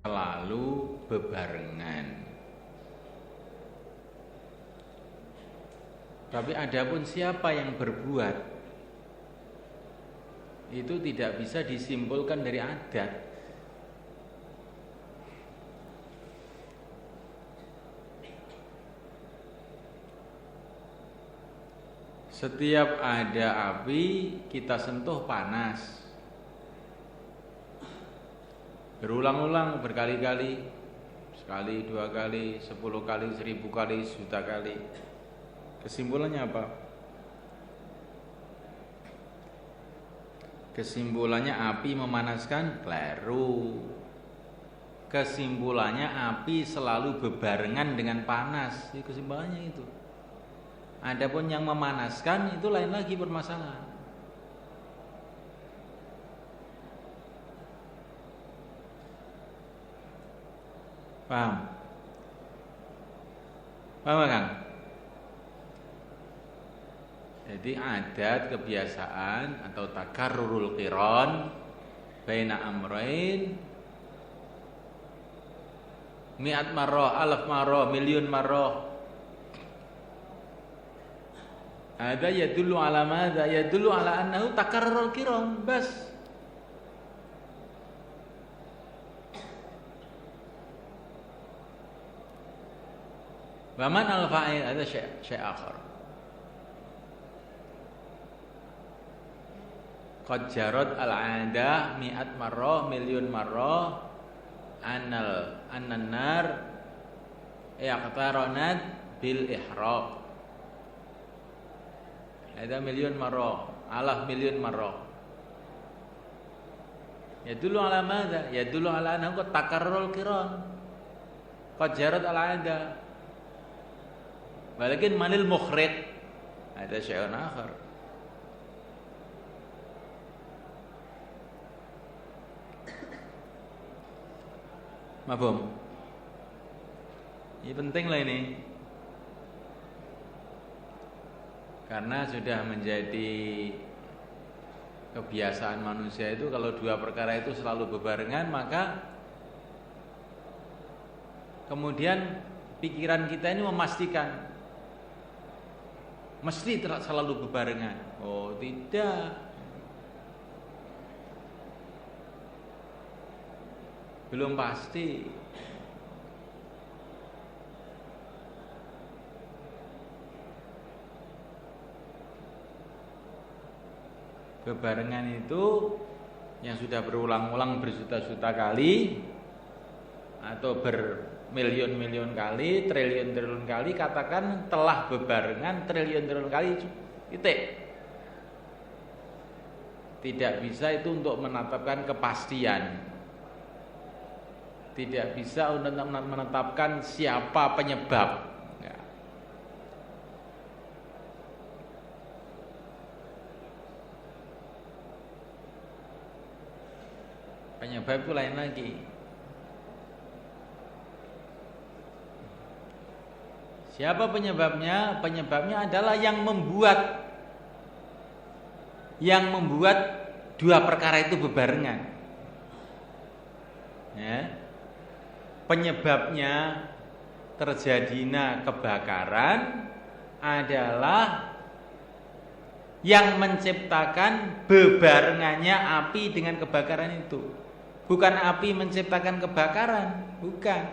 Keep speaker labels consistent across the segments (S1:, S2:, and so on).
S1: selalu bebarengan. Tapi adapun siapa yang berbuat, itu tidak bisa disimpulkan dari adat. Setiap ada api kita sentuh panas, berulang-ulang berkali-kali, sekali, 2 kali, 10 kali, 1000 kali, 1.000 kali. Kesimpulannya apa? Kesimpulannya api memanaskan, keliru. Kesimpulannya api selalu bebarengan dengan panas. Kesimpulannya itu. Adapun yang memanaskan itu lain lagi permasalahan. Paham? Paham kan? Jadi adat, kebiasaan atau takarrurul qiron baina amrain mi'at marrah, alaf marrah, miliun marrah. Ada yadullu ala madza? Yadullu ala annahu takarrurul qiron, bas. Wa man al-fa'il ada syai' akhar. Qad jarad al-'adah mi'at marrah, miliun marrah annan nar yaqtaranat bil ihraq. Ada miliun marrah, alaf miliun marrah. Yadullu ala madza? Yadullu ala annahu takarrurul qiran. Qad jarad al-'adah. Walakin manil mukhrij? Ada syai'un akhar. Mafhum? Ini penting lah ini. Karena sudah menjadi kebiasaan manusia itu kalau dua perkara itu selalu bebarengan, maka kemudian pikiran kita ini memastikan mesti selalu bebarengan. Oh, tidak. Belum pasti. Bebarengan itu yang sudah berulang-ulang berjuta-juta kali atau bermiliun-miliun kali, triliun-triliun kali, katakan telah bebarengan triliun-triliun kali, titik. Tidak bisa itu untuk menetapkan kepastian. Tidak bisa untuk menetapkan siapa penyebab. Penyebab itu lain lagi. Siapa penyebabnya? Penyebabnya adalah yang membuat dua perkara itu bebarengan. Ya. Penyebabnya terjadinya kebakaran adalah yang menciptakan bebarengannya api dengan kebakaran itu. Bukan api menciptakan kebakaran, bukan.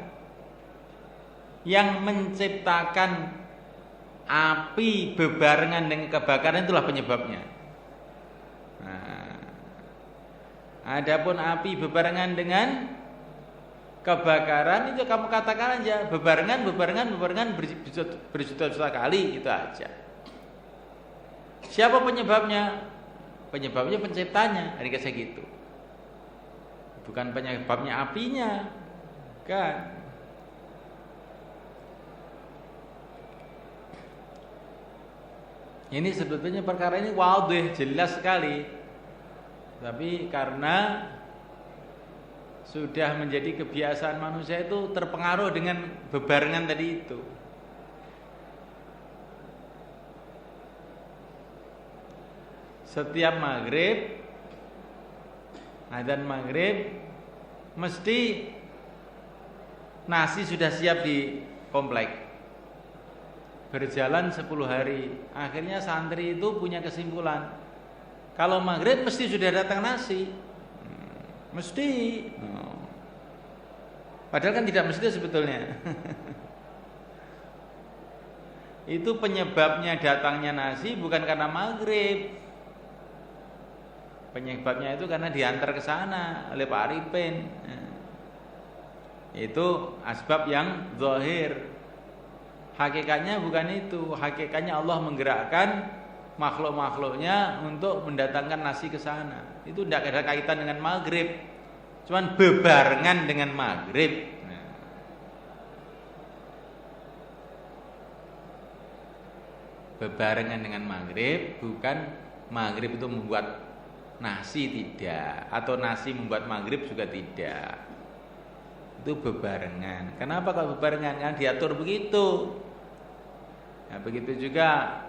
S1: Yang menciptakan api bebarengan dengan kebakaran itulah penyebabnya. Nah, adapun api bebarengan dengan kebakaran itu kamu katakan aja bebarengan berjuta-juta kali, itu aja. Siapa penyebabnya? Penyebabnya penciptanya, hari kayak gitu. Bukan penyebabnya apinya, kan? Ini sebetulnya perkara ini wadih, jelas sekali. Tapi karena sudah menjadi kebiasaan manusia itu terpengaruh dengan bebarengan tadi itu. Setiap maghrib, adzan maghrib mesti nasi sudah siap di komplek. Berjalan 10 hari, akhirnya santri itu punya kesimpulan, kalau maghrib mesti sudah datang nasi. Mesti. Padahal kan tidak mesti sebetulnya. Itu penyebabnya datangnya nasi bukan karena maghrib. Penyebabnya itu karena diantar ke sana oleh Pak Arifin. Itu asbab yang zahir. Hakikatnya bukan itu. Hakikatnya Allah menggerakkan makhluk-makhluknya untuk mendatangkan nasi ke sana. Itu tidak ada kaitan dengan maghrib, cuman bebarengan dengan maghrib. Bebarengan dengan maghrib, bukan maghrib itu membuat nasi, tidak, atau nasi membuat maghrib juga tidak. Itu bebarengan. Kenapa kok bebarengan? Kan diatur begitu. Nah, begitu juga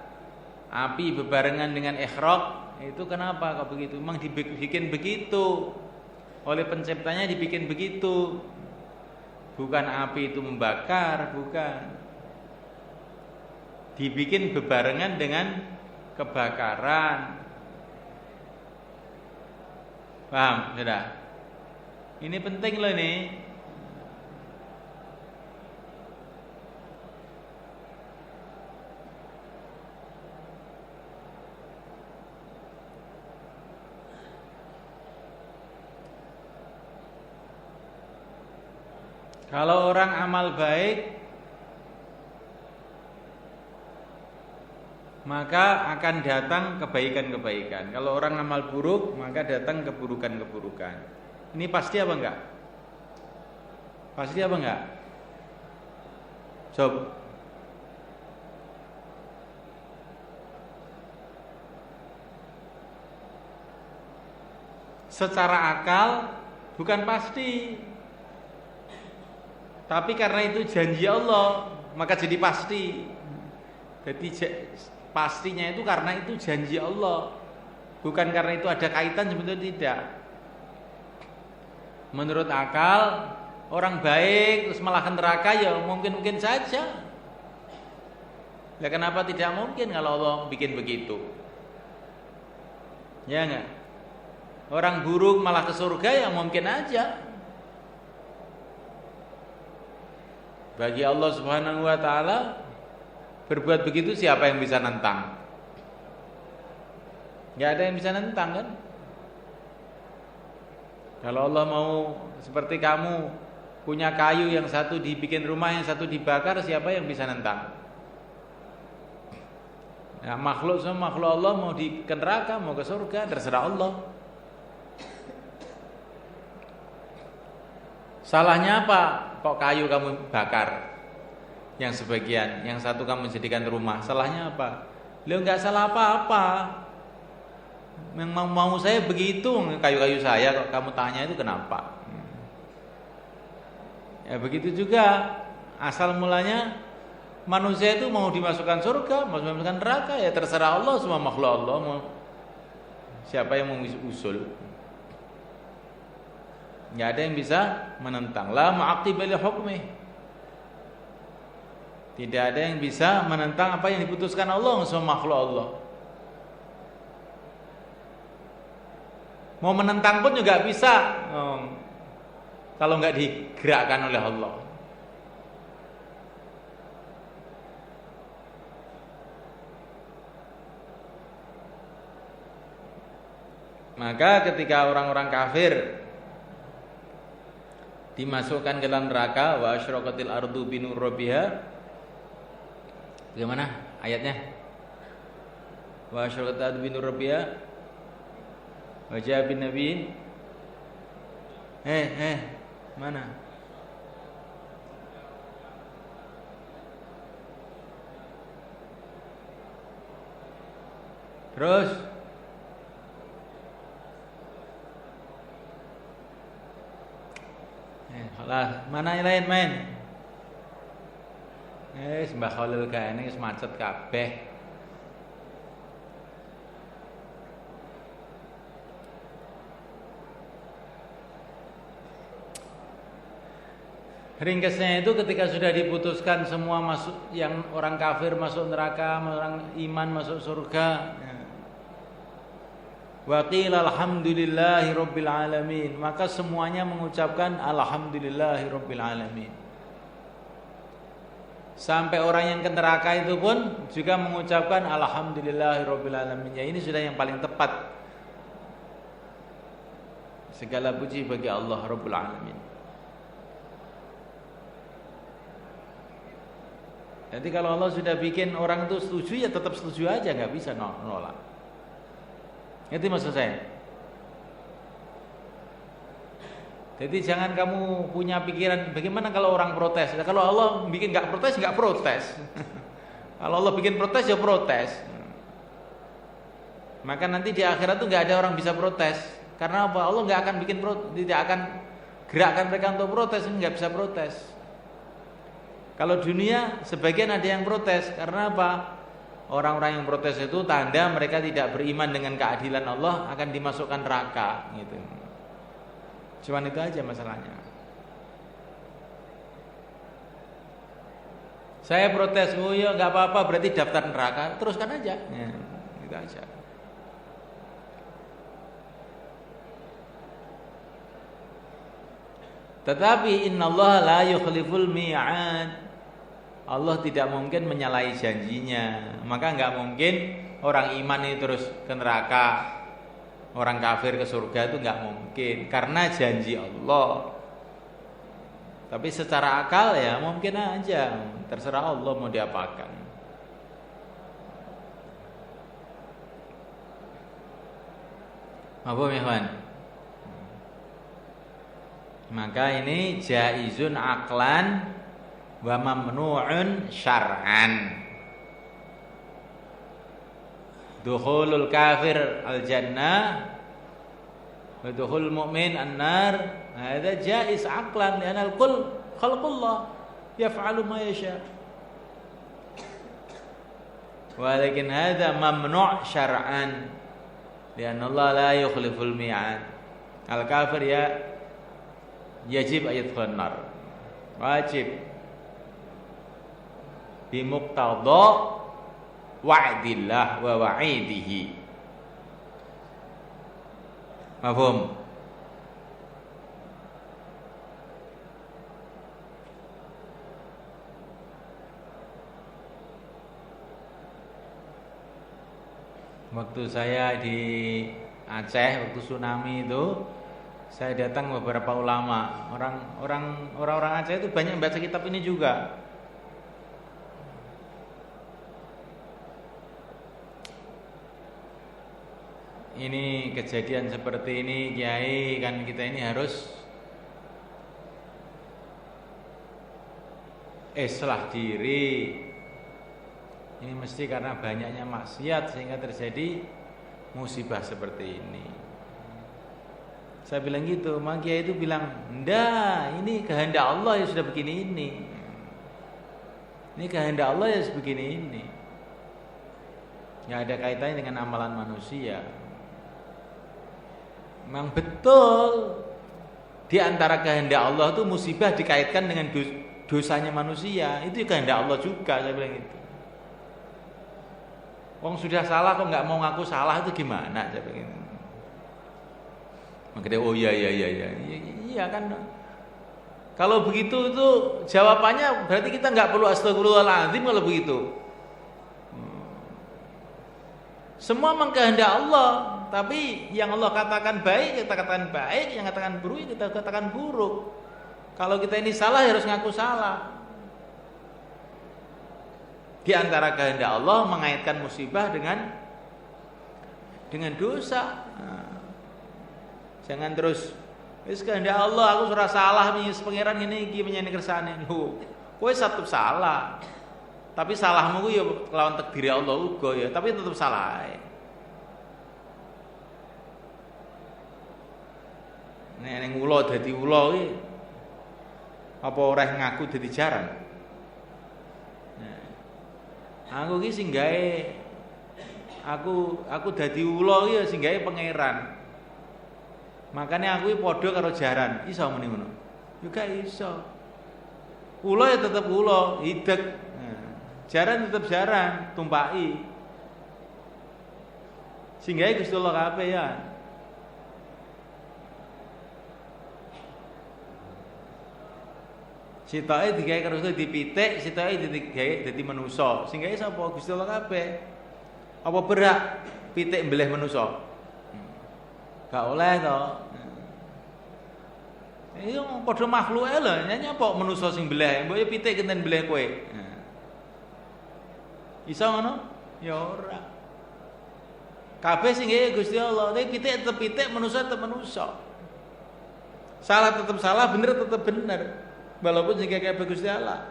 S1: api bebarengan dengan ikhraq. Itu kenapa kok begitu? Memang dibikin begitu. Oleh penciptanya dibikin begitu. Bukan api itu membakar, bukan. Dibikin bebarengan dengan kebakaran. Paham? Sudah. Ini penting loh ini. Kalau orang amal baik, maka akan datang kebaikan-kebaikan. Kalau orang amal buruk, maka datang keburukan-keburukan. Ini pasti apa enggak? Pasti apa enggak? Coba. Secara akal bukan pasti. Tapi karena itu janji Allah, maka jadi pasti. Jadi pastinya itu karena itu janji Allah, bukan karena itu ada kaitan, sebetulnya tidak. Menurut akal, orang baik terus malah ke neraka, ya mungkin-mungkin saja. Ya kenapa tidak mungkin kalau Allah bikin begitu? Ya enggak? Orang buruk malah ke surga, ya mungkin aja. Bagi Allah Subhanahu wa taala, berbuat begitu siapa yang bisa nentang? Gak ada yang bisa nentang kan? Kalau Allah mau seperti kamu punya kayu, yang satu dibikin rumah, yang satu dibakar, siapa yang bisa nentang? Nah, makhluk semua makhluk Allah, mau di neraka mau ke surga, terserah Allah. Salahnya apa? Kok kayu kamu bakar? Yang sebagian, yang satu kamu jadikan rumah. Salahnya apa? Beliau nggak salah apa-apa. Memang mau saya begitu, kayu-kayu saya kok kamu tanya itu kenapa? Ya begitu juga. Asal mulanya manusia itu mau dimasukkan surga, mau dimasukkan neraka, ya terserah Allah, semua makhluk Allah. Mau siapa yang mau usul? Nggak ada yang bisa menentang. La mu'aqqiba li hukmi. Tidak ada yang bisa menentang apa yang diputuskan Allah sama makhluk Allah. Mau menentang pun juga bisa, kalau nggak digerakkan oleh Allah. Maka ketika orang-orang kafir dimasukkan ke dalam neraka, wa asyraqatil ardu binur rabbiha. Bagaimana ayatnya? Wa asyraqatil ardu binur rabbiha wa ja'a bin nabiyyin. Mana? Terus lah, mana yang lain main? Mbah Khalil kene wis macet kabeh. Ringkasnya itu ketika sudah diputuskan semua masuk, yang orang kafir masuk neraka, orang iman masuk surga. Wa qila alhamdulillahi rabbil alamin, maka semuanya mengucapkan alhamdulillahi rabbil alamin. Sampai orang yang ke neraka itu pun juga mengucapkan alhamdulillahi rabbil alamin. Ya, ini sudah yang paling tepat. Segala puji bagi Allah rabbul alamin. Jadi kalau Allah sudah bikin orang itu setuju, ya tetap setuju aja, nggak bisa nolak. Itu maksud saya. Jadi jangan kamu punya pikiran bagaimana kalau orang protes. Kalau Allah bikin nggak protes, nggak protes. Kalau Allah bikin protes, ya protes. Maka nanti di akhirat tuh nggak ada orang bisa protes. Karena apa? Allah nggak akan bikin tidak akan gerakkan mereka untuk protes, nggak bisa protes. Kalau dunia sebagian ada yang protes, karena apa? Orang-orang yang protes itu tanda mereka tidak beriman dengan keadilan Allah, akan dimasukkan neraka gitu. Cuman itu aja masalahnya. Saya protes, oh ya nggak apa-apa, berarti daftar neraka, teruskan aja. Ya, gitu aja. Tetapi innallaha la yukhliful mi'ad. Allah tidak mungkin menyalahi janjinya. Maka enggak mungkin orang iman itu terus ke neraka, orang kafir ke surga, itu enggak mungkin karena janji Allah. Tapi secara akal ya mungkin aja, terserah Allah mau diapakan. Apa Ikhwan? Maka ini jaizun aqlan wa mamnu'un syar'an. Dukhulul kafir al-jannah wa dukhul mu'min an-nar, hadza jaiz aqlan li'anna al-kull khalqullah yaf'alu ma yasha. Walakin hadza mamnu' syar'an li'anna Allah la yukhliful mi'ad. Al-kafir ya yajib ayat nar, wajib bimuqtada wa'dillah wa wa'idihi. Mafhum? Waktu saya di Aceh waktu tsunami itu, saya datang beberapa ulama, orang-orang Aceh itu banyak baca kitab ini juga. Ini kejadian seperti ini, Kiai, kan kita ini harus islah diri. Ini mesti karena banyaknya maksiat sehingga terjadi musibah seperti ini. Saya bilang gitu, Mang Kiai itu bilang, "Ndak, ini kehendak Allah ya sudah begini ini. Ini kehendak Allah ya sebegini ini. Nggak ada kaitannya dengan amalan manusia." Memang betul, di antara kehendak Allah itu musibah dikaitkan dengan dosanya manusia. Itu kehendak Allah juga, saya bilang gitu. Wong sudah salah kok nggak mau ngaku salah, itu gimana? Saya bilang gitu. Makanya oh iya kan. Kalau begitu itu jawabannya berarti kita nggak perlu astagfirullahaladzim kalau begitu. Semua mengkehendak Allah, tapi yang Allah katakan baik kita katakan baik, yang katakan buruk kita katakan buruk. Kalau kita ini salah harus ngaku salah. Di antara kehendak Allah mengaitkan musibah dengan dosa. Jangan terus wis kehendak Allah aku surah salah nih pangeran ini iki menyang kersane. Kowe satu salah. Tapi salahmu ku ya lawan takdir Allah uga ya, tapi tetap salah. Nek ula dadi ula iki apa ora ngaku dadi jaran? Nah, aku iki sing gawe aku dadi ula iki ya sing gawe pangeran. Makanya aku padha karo jaran, iso muni ngono. Yo gak iso. Ulo ya tetep ulo, hidek. Jaran tetep jaran, tumpaki. Sehingga Gusti Allah kabeh ya. Sitoke digawe karo dipitik, sitoke digawe dadi manusa. Sing gawe sapa? Gusti Allah kabeh. Apa berak pitik mbleh manusa? Gak oleh to. Iya padha makhluke lho, nyapa manusa sing mbleh, mbok ya pitik kenten mbleh kowe. Iso ngono? Ya ora. Kabeh sing gawe Gusti Allah, tapi pitik tetep pitik, manusa tetep manusa. Salah tetep salah, bener tetep bener. Walaupun sing gawe Gusti Allah.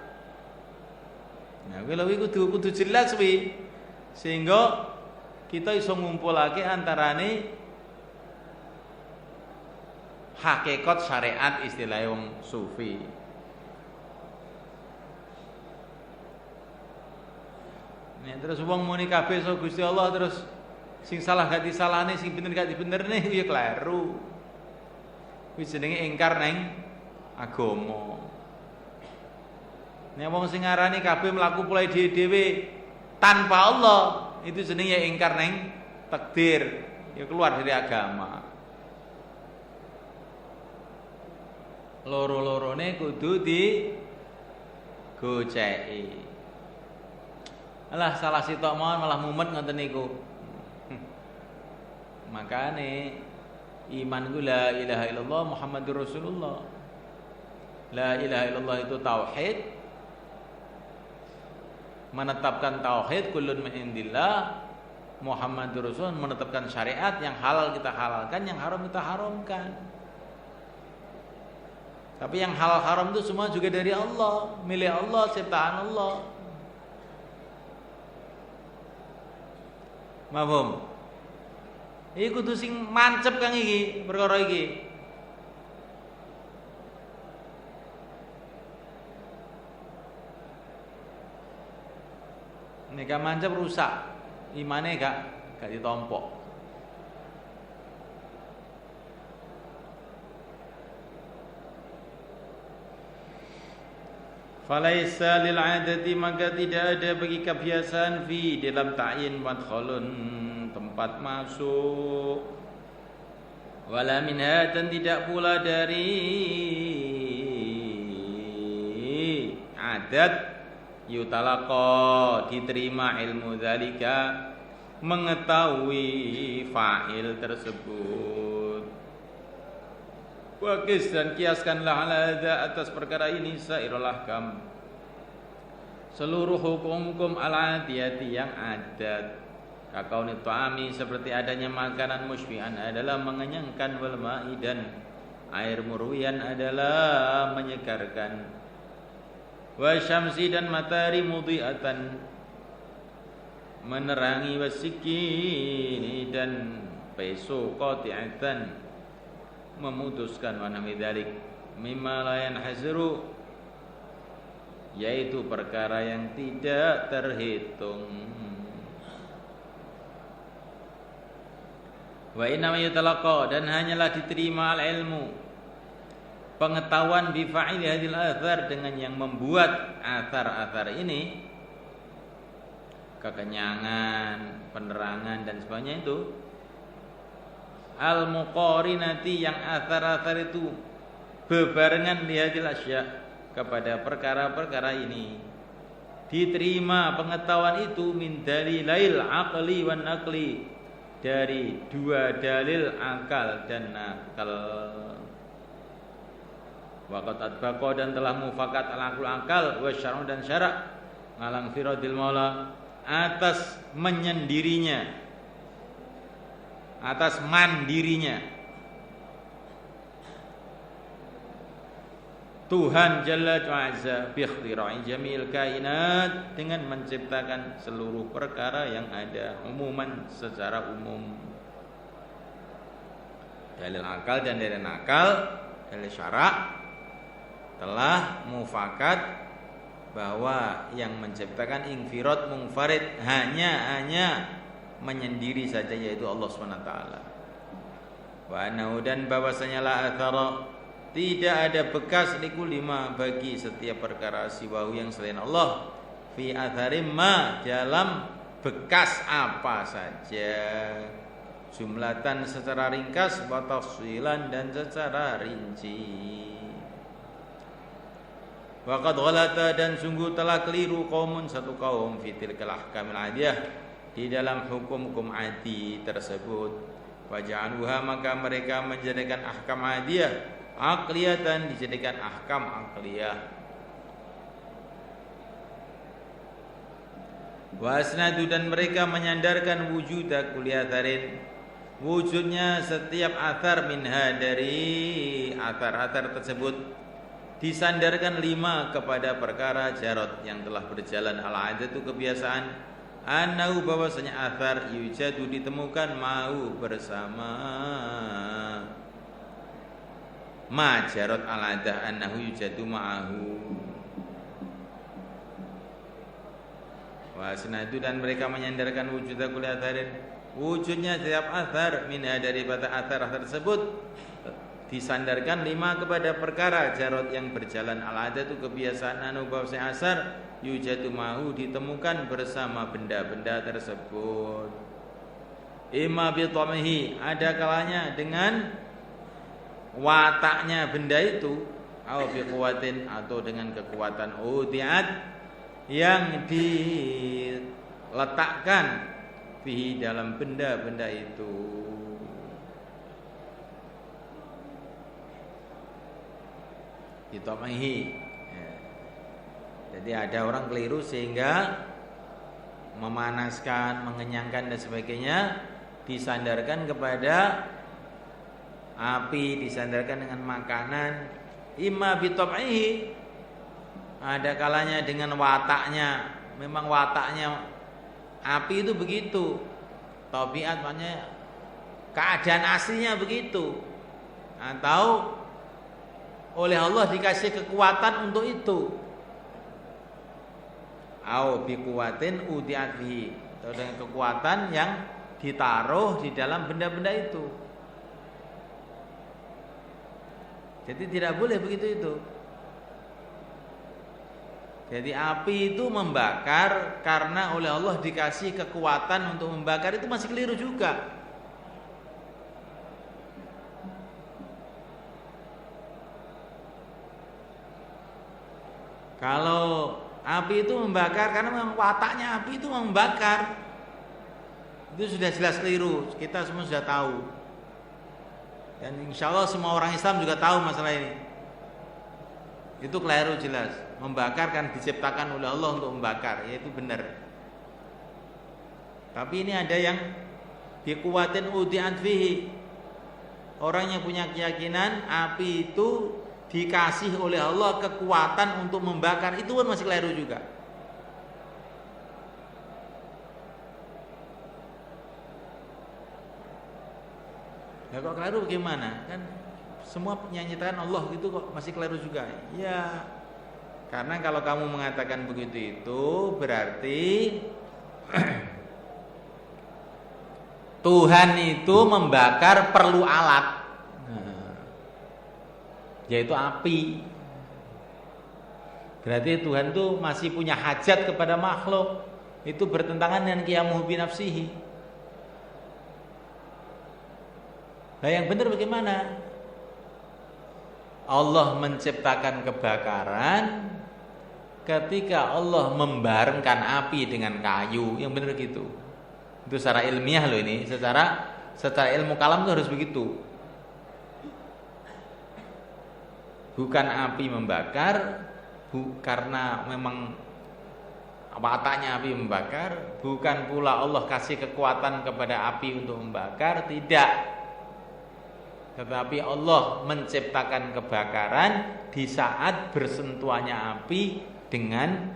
S1: Nah, kuwi kudu jelas wi. Sehingga kita iso ngumpulake antarane hakikat syariat istilah wong sufi. Nek terus wong muni kabeh so Gusti Allah terus sing salah gak disalahne, sing bener gak dibenerne ya kleru. Kuwi jenenge ingkar neng agama. Nek wong sing ngarani kabeh mlaku mulai dhewe-dhewe tanpa Allah, itu jenenge ingkar neng takdir, ya keluar dari agama. Loro-lorone kudu digoceki. Alah salah sitok mawon malah mumet ngoten niku. Makane iman ku la ilaha illallah Muhammadur Rasulullah. La ilaha illallah itu tauhid. Menetapkan tauhid kullun min indillah, Muhammadur Rasul menetapkan syariat, yang halal kita halalkan, yang haram kita haramkan. Tapi yang halal haram itu semua juga dari Allah, milik Allah, ciptaan Allah. Mahfum? Iki kudu sing mancep kang iki perkara iki. Nek mancep rusak, imane gak ditompok. Falaisa lil adati, maka tidak ada bagi kebiasaan fi dalam ta'yin madkhalun, tempat masuk. Wala minha, dan tidak pula dari adat yutalaqa, diterima ilmu dzalika, mengetahui fa'il tersebut. Wakis, dan kiaskanlah ala hadza, atas perkara ini, sairul ahkam, seluruh hukum-hukum al-adiyati yang adat. Kakauni ta'ami, seperti adanya makanan musybihan adalah mengenyangkan, wal ma'i, dan air murwian adalah menyegarkan. Wa syamsi, dan matahari, mudhi'atan, menerangi, wasikini, dan peso, qati'atan, memutuskan, wa nahwi dzalik mimma la yanhasiru, yaitu perkara yang tidak terhitung. Wa inna ma yutalaqa, dan hanyalah diterima al-ilmu, pengetahuan, bi fa'ili hadil athar, dengan yang membuat athar-athar ini, kekenyangan, penerangan dan sebagainya itu, al-muqarinati, yang athar-athar itu bebarengan lihadil asya, kepada perkara-perkara ini. Diterima pengetahuan itu min dalilail aqli wan naqli, dari dua dalil akal dan nakal. Waqat adbaqa, dan telah mufakat al-aqlu akal, wa syar'u, dan syarak, ngalang firadil maula, atas menyendirinya, atas mandirinya Tuhan Jalla wa'azza, bi ikhtira'i jamil kainat, dengan menciptakan seluruh perkara yang ada, umuman, secara umum. Dalil akal dan dalil nakal, dalil syarak, telah mufakat bahwa yang menciptakan infirad munfarid, hanya menyendiri saja, yaitu Allah SWT. Wa annahu, dan bahwasanya la athara, tidak ada bekas likulima bagi setiap perkara siwahu yang selain Allah, fi atharim ma dalam bekas apa saja, jumlatan secara ringkas, wa tafsilan dan secara rinci. Waqad ghalata dan sungguh telah keliru qaumun satu kaum fitil ahkamil adiyah di dalam hukum-hukum adi tersebut. Waja'aluha maka mereka menjadikan ahkam adiyah aqliyatan, dijadikan ahkam aqliyah. Wa asnadu dan mereka menyandarkan wujuda kulli atharin, wujudnya setiap athar minha dari athar-athar tersebut, disandarkan 5 kepada perkara jarot yang telah berjalan al-adatu kebiasaan, annahu bahwasanya athar yujadu ditemukan mau bersama ma jarot al-adah, annahu yujadu ma'ahu. Wasnadu dan mereka menyandarkan wujuda kulli atharin, wujudnya setiap athar minha daripada athar tersebut, disandarkan 5 kepada perkara jarot yang berjalan al-adah itu kebiasaan, anu bahwasanya asar yujadu mahu ditemukan bersama benda-benda tersebut. Imma bi tamihi, ada kalanya dengan wataknya benda itu, atau bi quwatin atau dengan kekuatan udiat yang diletakkan fihi dalam benda-benda itu. Ditomahi. Jadi ada orang keliru sehingga memanaskan, mengenyangkan dan sebagainya disandarkan kepada api, disandarkan dengan makanan. Imma bitomaihi, ada kalanya dengan wataknya. Memang wataknya api itu begitu, tabiat maknanya keadaan aslinya begitu, atau oleh Allah dikasih kekuatan untuk itu. Au bi quwatin udiat bihi, atau dengan kekuatan yang ditaruh di dalam benda-benda itu. Jadi tidak boleh begitu itu. Jadi api itu membakar karena oleh Allah dikasih kekuatan untuk membakar, itu masih keliru juga. Kalau api itu membakar karena memang wataknya api itu membakar, itu sudah jelas keliru. Kita semua sudah tahu. Dan insya Allah semua orang Islam juga tahu masalah ini. Itu keliru jelas. Membakar kan diciptakan oleh Allah untuk membakar, ya itu benar. Tapi ini ada yang biquwatin udi'at fihi. Orang yang punya keyakinan api itu dikasih oleh Allah kekuatan untuk membakar, itu pun masih keliru juga. Ya kok keliru bagaimana? Kan semua nyatakan Allah gitu kok masih keliru juga. Ya, karena kalau kamu mengatakan begitu itu berarti Tuhan itu membakar perlu alat, yaitu api. Berarti Tuhan itu masih punya hajat kepada makhluk. Itu bertentangan dengan qiyamuhu bi nafsihi. Nah yang benar bagaimana? Allah menciptakan kebakaran ketika Allah membarengkan api dengan kayu. Yang benar gitu. Itu secara ilmiah loh ini. Secara ilmu kalam itu harus begitu. Bukan api membakar, karena memang wataknya api membakar. Bukan pula Allah kasih kekuatan kepada api untuk membakar, tidak. Tetapi Allah menciptakan kebakaran di saat bersentuhannya api dengan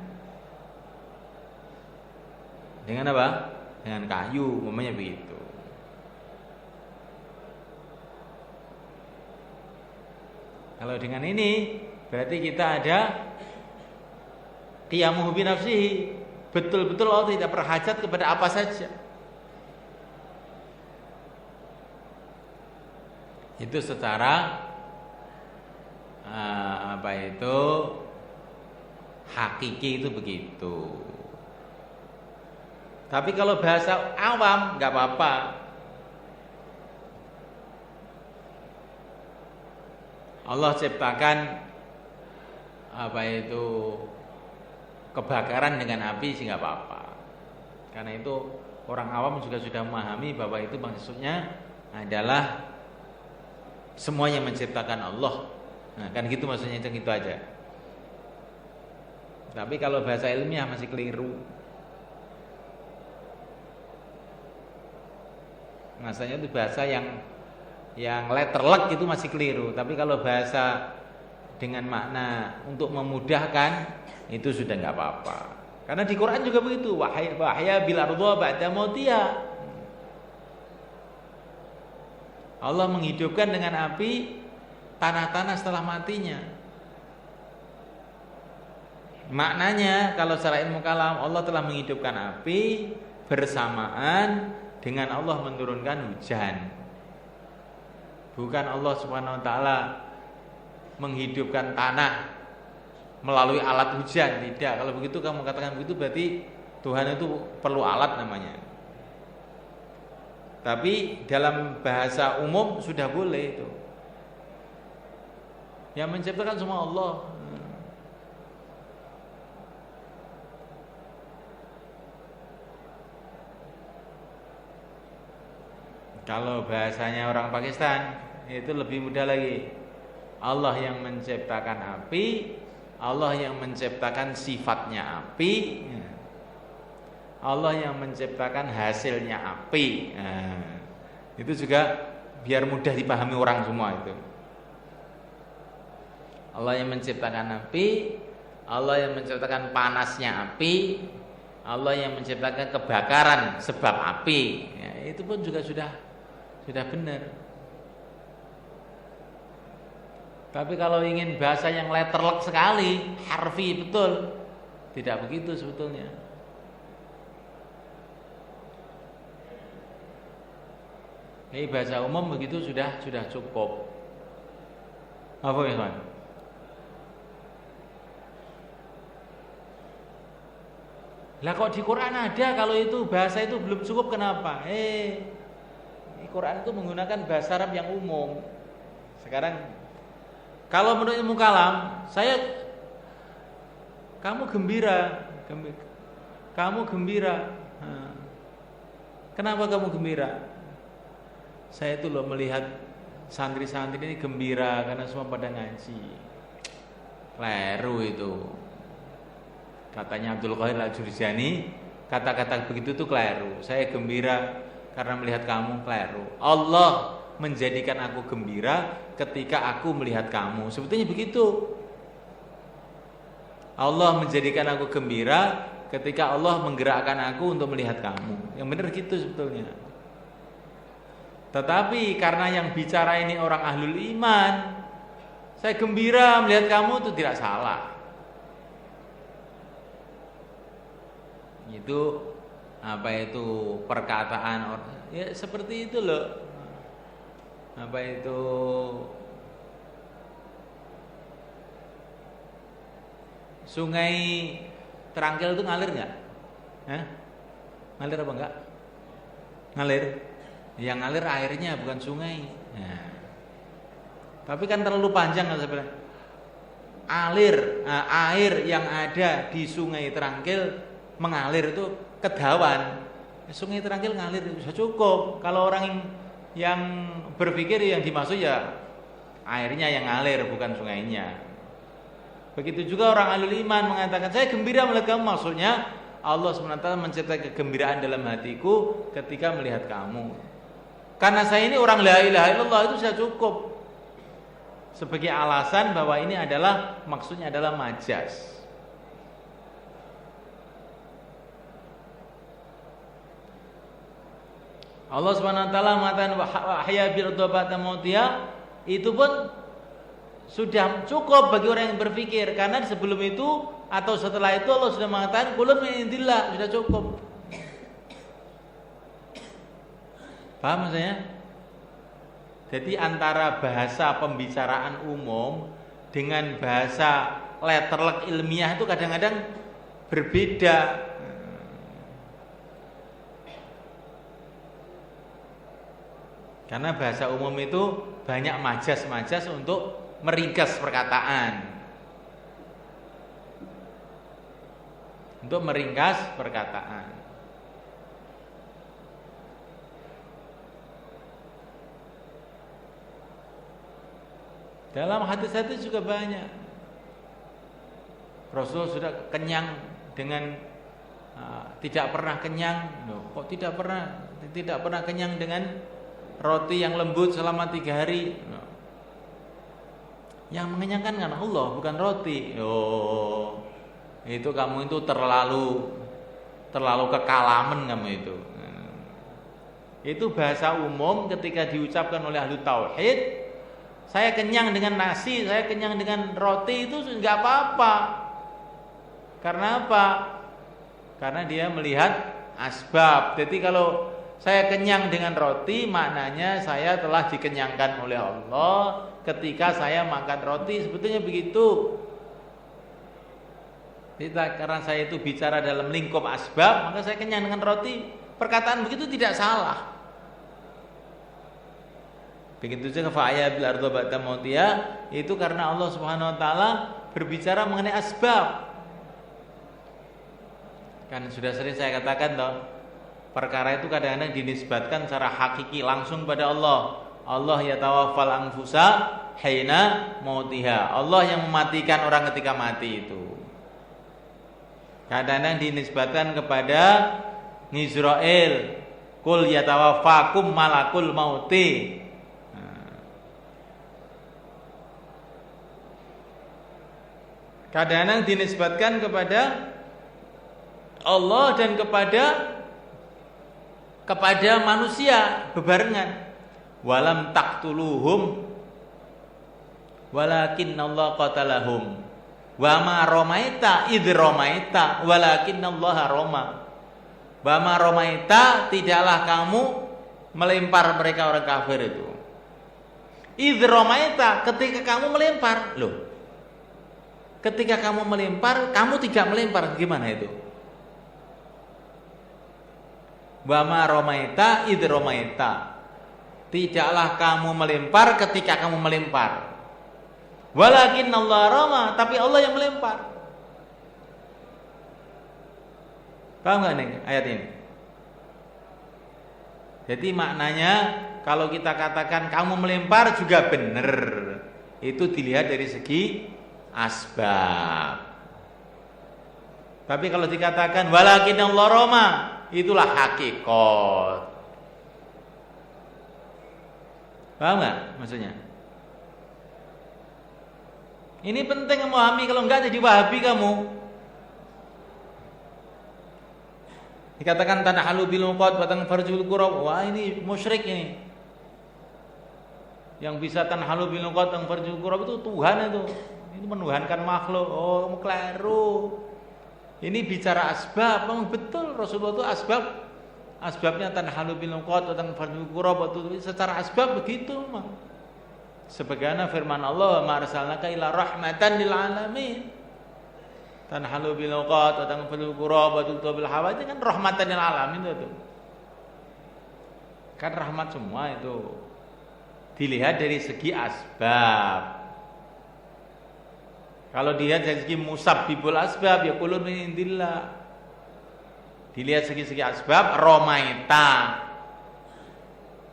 S1: apa? Dengan kayu, umpamanya begitu. Kalau dengan ini berarti kita ada qiyamuhu bi nafsihi. Betul-betul Allah tidak berhajat kepada apa saja. Itu secara hakiki itu begitu. Tapi kalau bahasa awam nggak apa-apa. Allah ciptakan kebakaran dengan api sih nggak apa-apa. Karena itu orang awam juga sudah memahami bahwa itu maksudnya adalah semua yang menciptakan Allah. Nah, kan gitu maksudnya, itu aja. Tapi kalau bahasa ilmiah masih keliru. Masanya itu bahasa yang letterlek itu masih keliru. Tapi kalau bahasa dengan makna untuk memudahkan itu sudah nggak apa-apa. Karena di Quran juga begitu, wahya bil ardha ba'da mautiha. Allah menghidupkan dengan api tanah-tanah setelah matinya. Maknanya kalau secara ilmu kalam, Allah telah menghidupkan api bersamaan dengan Allah menurunkan hujan. Bukan Allah Subhanahu wa taala menghidupkan tanah melalui alat hujan, tidak. Kalau begitu kamu katakan begitu berarti Tuhan itu perlu alat namanya. Tapi dalam bahasa umum sudah boleh itu. Yang menciptakan semua Allah. Kalau bahasanya orang Pakistan itu lebih mudah lagi. Allah yang menciptakan api, Allah yang menciptakan sifatnya api, Allah yang menciptakan hasilnya api. Nah, itu juga biar mudah dipahami orang semua itu. Allah yang menciptakan api, Allah yang menciptakan panasnya api, Allah yang menciptakan kebakaran sebab api. Ya, itu pun juga sudah benar. Tapi kalau ingin bahasa yang letterlek sekali, harfi betul, tidak begitu sebetulnya. Ini bahasa umum begitu sudah cukup. Apa ya, Mas? Lah kok di Quran ada, kalau itu bahasa itu belum cukup kenapa? Quran itu menggunakan bahasa Arab yang umum. Sekarang kalau menurut ilmu kalam, kamu gembira. Kenapa kamu gembira? Saya itu loh melihat santri-santri ini gembira karena semua pada ngaji. Kleru itu. Katanya Abdul Qadir Al-Jurjani, kata-kata begitu tuh kleru. Saya gembira karena melihat kamu, kleru. Allah menjadikan aku gembira ketika aku melihat kamu. Sebetulnya begitu. Allah menjadikan aku gembira ketika Allah menggerakkan aku untuk melihat kamu. Yang benar gitu sebetulnya. Tetapi karena yang bicara ini orang ahlul iman, saya gembira melihat kamu itu tidak salah. Itu perkataan orang, ya seperti itu loh. Sungai Terangkil itu ngalir nggak? Ngalir apa enggak? Ngalir. Yang ngalir airnya bukan sungai. Nah, tapi kan terlalu panjang kan sebenarnya. Air yang ada di Sungai Terangkil mengalir itu kedawan. Sungai Terangkil ngalir bisa cukup. Kalau orang yang berpikir yang dimaksud ya airnya yang ngalir bukan sungainya. Begitu juga orang ahlul iman mengatakan saya gembira melihat kamu, maksudnya Allah SWT menciptakan kegembiraan dalam hatiku ketika melihat kamu. Karena saya ini orang la ilaha illallah, itu sudah cukup sebagai alasan bahwa ini adalah maksudnya adalah majas. Allah SWT mengatakan wahya bil ardha mautiha, itu pun sudah cukup bagi orang yang berpikir, karena sebelum itu atau setelah itu Allah sudah mengatakan qulun min indillah, sudah cukup. Paham maksudnya? Jadi antara bahasa pembicaraan umum dengan bahasa letterlek ilmiah itu kadang-kadang berbeda. Karena bahasa umum itu banyak majas-majas untuk meringkas perkataan. Untuk meringkas perkataan. Dalam hadis-hadis juga banyak. Rasul sudah kenyang dengan tidak pernah kenyang. Loh, kok tidak pernah kenyang dengan roti yang lembut selama 3 hari. Loh. Yang mengenyangkan kan Allah, bukan roti. Oh, itu kamu itu terlalu kekalaman kamu itu. Itu bahasa umum ketika diucapkan oleh ahli tauhid. Saya kenyang dengan nasi, saya kenyang dengan roti, itu enggak apa-apa. Karena apa? Karena dia melihat asbab. Jadi kalau saya kenyang dengan roti, maknanya saya telah dikenyangkan oleh Allah ketika saya makan roti. Sebetulnya begitu. Karena saya itu bicara dalam lingkup asbab, maka saya kenyang dengan roti. Perkataan begitu tidak salah. Begitu juga fa'aya bil ardo ba'da mautiha, itu karena Allah Subhanahu wa taala berbicara mengenai asbab. Kan sudah sering saya katakan toh, perkara itu kadang-kadang dinisbatkan secara hakiki langsung pada Allah. Allah yatawaffal anfusa hina mautiha. Allah yang mematikan orang ketika mati itu. Kadang-kadang dinisbatkan kepada Israel. Qul yatawaffakum malakul mauti. Kadang-kadang dinisbatkan kepada Allah dan kepada manusia bebarengan. Walam taqtuluhum walakinnallaha qatalahum. Wa ma ramaita idh ramaita walakinnallaha rama. Wa ma ramaita, tidaklah kamu melempar mereka orang kafir itu. Idh ramaita, ketika kamu melempar. Loh, ketika kamu melempar, kamu tidak melempar, gimana itu? Wa ma ramaita idh ramaita, tidaklah kamu melempar ketika kamu melempar. Walakinnallaha rama, tapi Allah yang melempar. Paham enggak nih ayat ini? Jadi maknanya kalau kita katakan kamu melempar juga benar. Itu dilihat dari segi asbab. Tapi kalau dikatakan walakinnallaha rama, itulah hakikat. Paham enggak maksudnya? Ini penting memahami, kalau enggak jadi Wahabi kamu. Dikatakan tanahalu bil muqad wa tanfarjul qurab. Wah, ini musyrik ini. Yang bisa tanahalu bil muqad wa tanfarjul qurab itu Tuhan itu. Ini menuhankan makhluk. Oh, kamu keliru. Ini bicara asbab. Memang betul Rasulullah itu asbabnya tanahalu bil muqad wa tanfarjul qurab itu secara asbab begitu memang. Sebagaimana firman Allah, "Ma arsalnaka illa rahmatan lil alamin." Tanhalu bil uqat wa tanfilul qurab wa tubil hawa, itu kan rahmatan lil alamin itu. Kan rahmat semua itu. Dilihat dari segi asbab. Kalau dilihat dari segi musabbibul asbab, ya qulun min indillah. Dilihat segi asbab, romaita.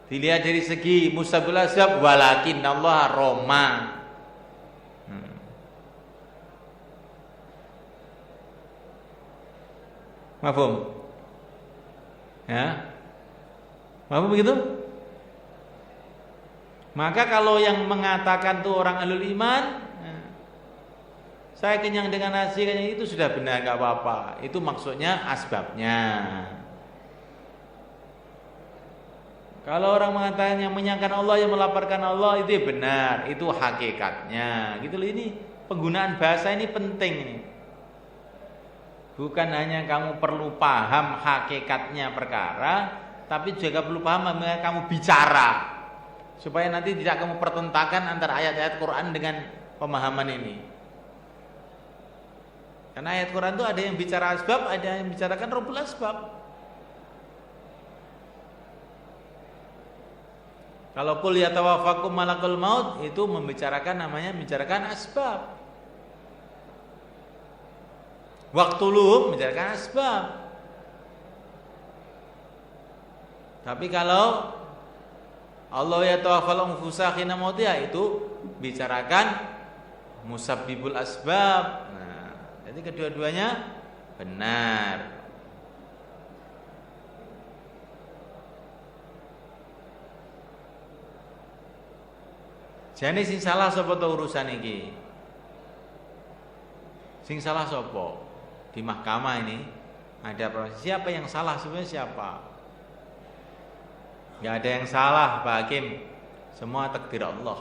S1: Dilihat dari segi musabbibul asbab, walakinnallaha roma. Mafhum? Ya? Mafhum begitu? Maka kalau yang mengatakan tuh orang ahlul iman, saya kenyang dengan nasi, itu sudah benar, gak apa-apa. Itu maksudnya asbabnya. Kalau orang mengatakan yang menyangkan Allah, yang melaporkan Allah, itu benar, itu hakikatnya. Gitu loh, ini penggunaan bahasa ini penting ini. Bukan hanya kamu perlu paham hakikatnya perkara, tapi juga perlu paham bagaimana kamu bicara, supaya nanti tidak kamu pertentangkan antara ayat-ayat Quran dengan pemahaman ini. Karena ayat Quran itu ada yang bicara asbab, ada yang bicarakan Rabbul Asbab. Kalau qul yatawaffakum malakul maut itu membicarakan asbab. Waqtuluhum membicarakan asbab. Tapi kalau Allah yatawaffal anfusa hina mautiha itu bicarakan musabbibul asbab. Nah, jadi kedua-duanya benar. Jane sing salah sapa to urusan iki? Sing salah sapa? Di mahkamah ini ada proses. Siapa yang salah sebenarnya siapa? Enggak ada yang salah, Pak Hakim. Semua takdir Allah.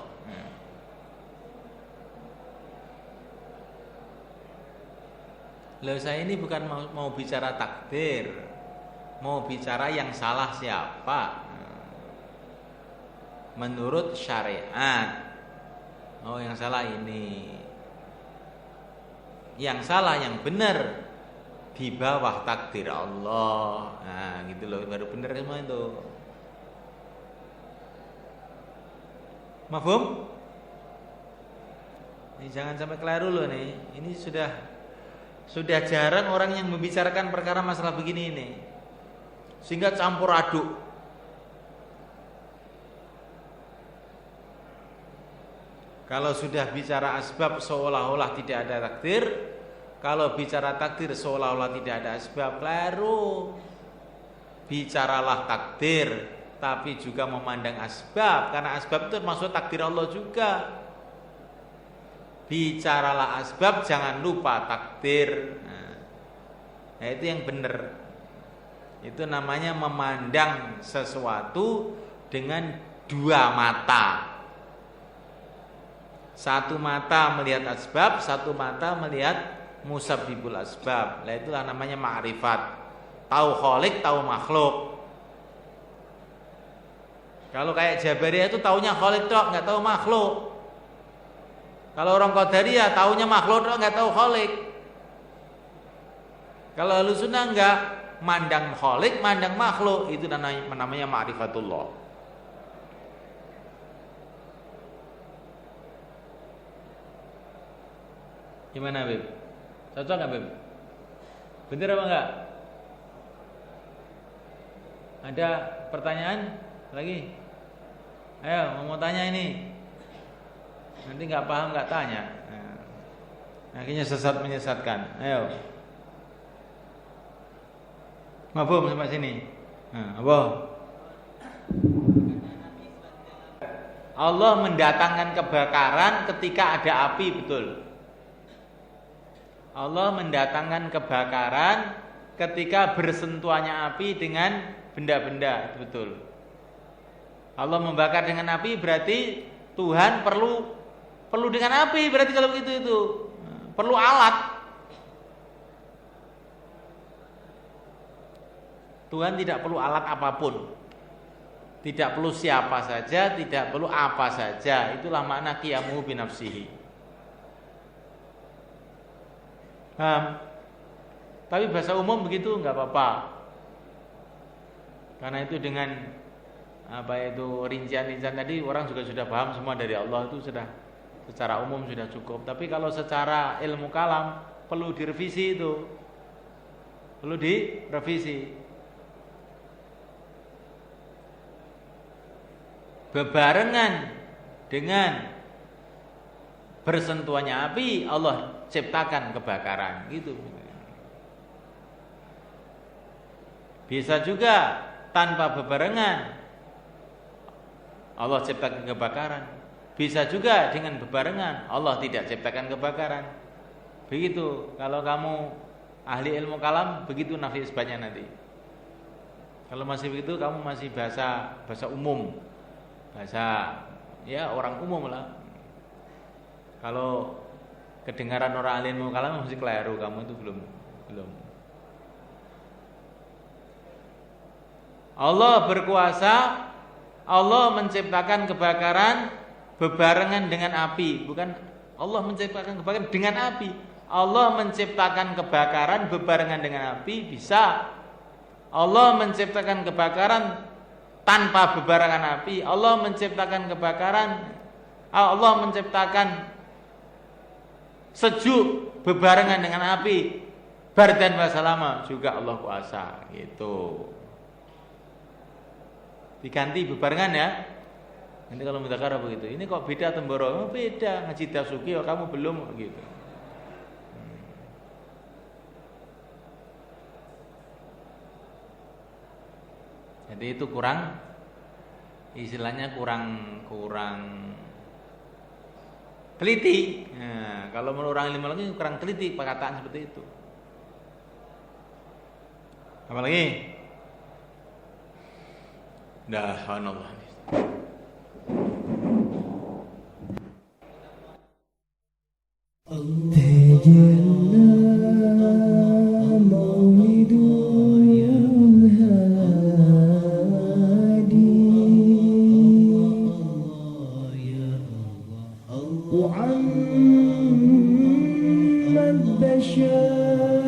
S1: Loh, saya ini bukan mau bicara takdir, mau bicara yang salah siapa. Menurut syariat, oh yang salah ini, yang salah yang benar di bawah takdir Allah. Nah gitu loh, baru benar semua itu. Mafhum? Ini jangan sampai keliru loh nih. Ini sudah jarang orang yang membicarakan perkara masalah begini ini, sehingga campur aduk. Kalau sudah bicara asbab seolah-olah tidak ada takdir, kalau bicara takdir seolah-olah tidak ada asbab, keliru. Bicaralah takdir, tapi juga memandang asbab, karena asbab itu maksud takdir Allah juga. Bicaralah asbab, jangan lupa takdir. Nah itu yang benar. Itu namanya memandang sesuatu dengan dua mata. Satu mata melihat asbab, satu mata melihat musabbibul asbab. Nah itulah namanya ma'rifat. Tahu khalik, tahu makhluk. Kalau kayak Jabariyah itu taunya khalik tok, enggak tahu makhluk. Kalau orang Qadariyah taunya makhluk tok, enggak tahu khalik. Kalau Ahlussunnah enggak, mandang khalik, mandang makhluk, itu namanya ma'rifatullah. Gimana Beb? Cocok gak Beb? Bener apa enggak? Ada pertanyaan lagi? Ayo mau tanya ini. Nanti gak paham gak tanya. Akhirnya sesat menyesatkan. Ayo. Mabum sampai sini. Apa? Allah mendatangkan kebakaran ketika ada api, betul. Allah mendatangkan kebakaran ketika bersentuhannya api dengan benda-benda, betul. Allah membakar dengan api berarti Tuhan perlu dengan api, berarti kalau begitu itu perlu alat. Tuhan tidak perlu alat apapun, tidak perlu siapa saja, tidak perlu apa saja. Itulah makna qiyamuhu binafsihi. Tapi bahasa umum begitu nggak apa-apa, karena itu dengan rincian-rincian tadi orang juga sudah paham semua dari Allah, itu sudah secara umum sudah cukup. Tapi kalau secara ilmu kalam perlu direvisi, itu perlu direvisi. Bebarengan dengan bersentuhannya api, Allah ciptakan kebakaran, gitu. Bisa juga tanpa bebarengan Allah ciptakan kebakaran. Bisa juga dengan bebarengan Allah tidak ciptakan kebakaran. Begitu. Kalau kamu ahli ilmu kalam, begitu nafi isbatnya nanti. Kalau masih begitu, kamu masih bahasa umum, bahasa ya orang umum lah. Kalau kedengaran orang ahli ilmu kalam masih keliru, kamu itu belum. Allah berkuasa, Allah menciptakan kebakaran bebarengan dengan api, bukan Allah menciptakan kebakaran dengan api. Allah menciptakan kebakaran bebarengan dengan api bisa. Allah menciptakan kebakaran tanpa bebarengan api. Allah menciptakan kebakaran. Allah menciptakan sejuk bebarengan dengan api. Bardan wa salama juga Allah kuasa gitu. Diganti bebarengan ya. Nanti kalau mudzakarah begitu. Ini kok beda temboro? Oh, beda. Ngaji tafsuki oh, kamu belum gitu. Jadi itu kurang, istilahnya kurang teliti. Nah, kalau menurut orang ilmu lagi kurang teliti perkataan seperti itu. Apa lagi? Dah, subhanallah.
S2: وعم البشر